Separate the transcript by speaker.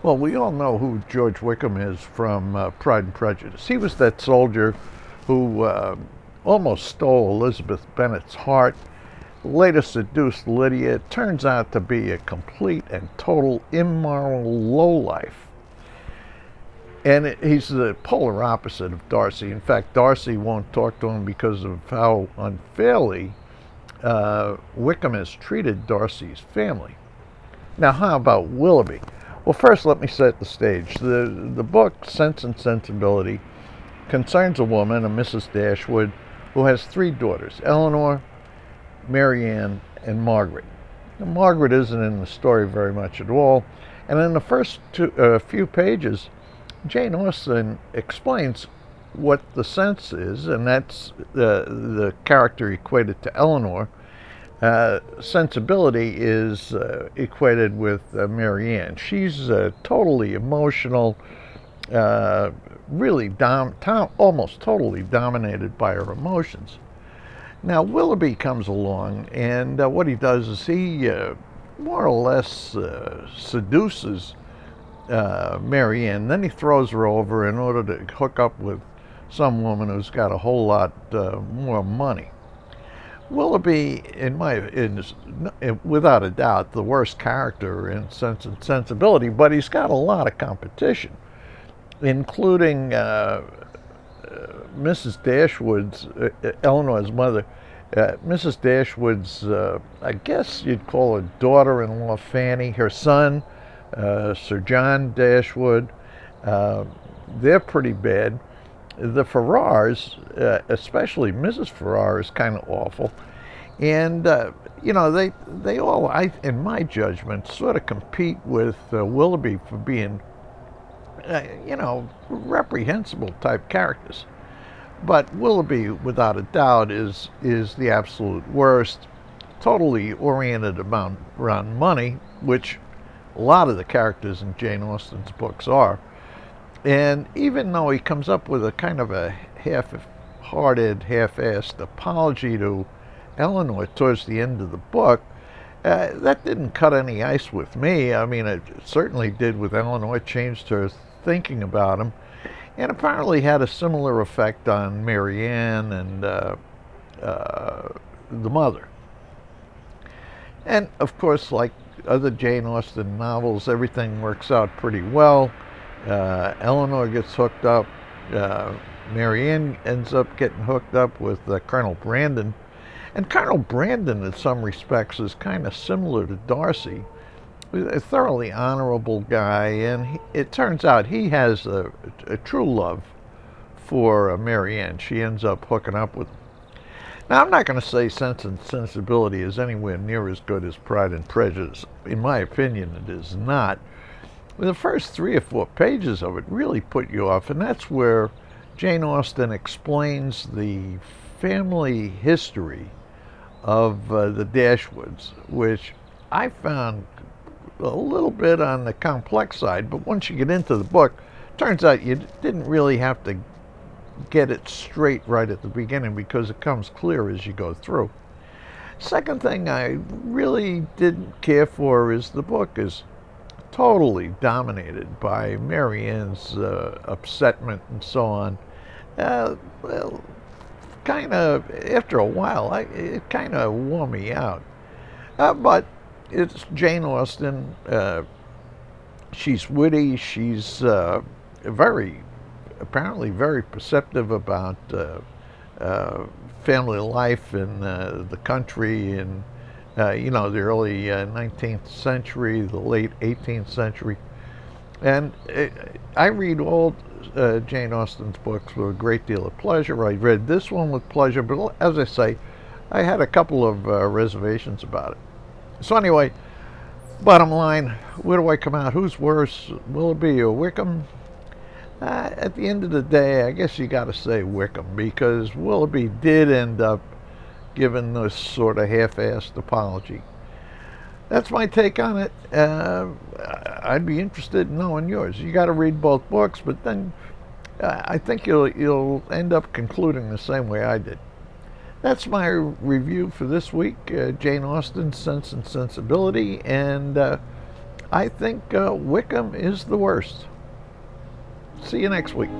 Speaker 1: Well, we all know who George Wickham is from Pride and Prejudice. He was that soldier who almost stole Elizabeth Bennet's heart, later seduced Lydia. It turns out to be a complete and total immoral lowlife. And he's the polar opposite of Darcy. In fact, Darcy won't talk to him because of how unfairly Wickham has treated Darcy's family. Now, how about Willoughby? Well, first, let me set the stage. The book, Sense and Sensibility, concerns a woman, a Mrs. Dashwood, who has three daughters, Eleanor, Marianne, and Margaret. Now, Margaret isn't in the story very much at all, and in the first few pages, Jane Austen explains what the sense is, and that's the character equated to Eleanor. Sensibility is equated with Marianne. She's totally emotional, really almost totally dominated by her emotions. Now, Willoughby comes along, and what he does is he more or less seduces Marianne. Then he throws her over in order to hook up with some woman who's got a whole lot more money. Willoughby, is without a doubt the worst character in Sense and Sensibility, but he's got a lot of competition, including Mrs. Dashwood's, Eleanor's mother, Mrs. Dashwood's, I guess you'd call her daughter-in-law Fanny, her son, Sir John Dashwood. They're pretty bad. The Ferrars, especially Mrs. Ferrar, is kind of awful, and they all, in my judgment, sort of compete with Willoughby for being, reprehensible type characters. But Willoughby, without a doubt, is the absolute worst. Totally oriented around money, which a lot of the characters in Jane Austen's books are. And even though he comes up with a kind of a half-hearted, half-assed apology to Eleanor towards the end of the book, that didn't cut any ice with me. I mean, it certainly did with Eleanor. It changed her thinking about him, and apparently had a similar effect on Marianne and the mother. And, of course, like other Jane Austen novels, everything works out pretty well. Eleanor gets hooked up. Marianne ends up getting hooked up with Colonel Brandon. And Colonel Brandon, in some respects, is kind of similar to Darcy. A thoroughly honorable guy, and it turns out he has a true love for Marianne. She ends up hooking up with him. Now, I'm not going to say Sense and Sensibility is anywhere near as good as Pride and Prejudice. In my opinion, it is not. The first 3 or 4 pages of it really put you off, and that's where Jane Austen explains the family history of the Dashwoods, which I found a little bit on the complex side, but once you get into the book, turns out you didn't really have to get it straight right at the beginning because it comes clear as you go through. Second thing I really didn't care for is the book is totally dominated by Marianne's upsetment and so on. Well, kind of, after a while, it kind of wore me out. But it's Jane Austen. She's witty. She's apparently very perceptive about family life in the country in the early 19th century, the late 18th century. And I read all Jane Austen's books with a great deal of pleasure. I read this one with pleasure, but as I say, I had a couple of reservations about it. So anyway, bottom line, where do I come out? Who's worse, Willoughby or Wickham? At the end of the day, I guess you got to say Wickham, because Willoughby did end up giving this sort of half-assed apology. That's my take on it. I'd be interested in knowing yours. You got to read both books, but then I think you'll end up concluding the same way I did. That's my review for this week, Jane Austen, Sense and Sensibility, and I think Wickham is the worst. See you next week.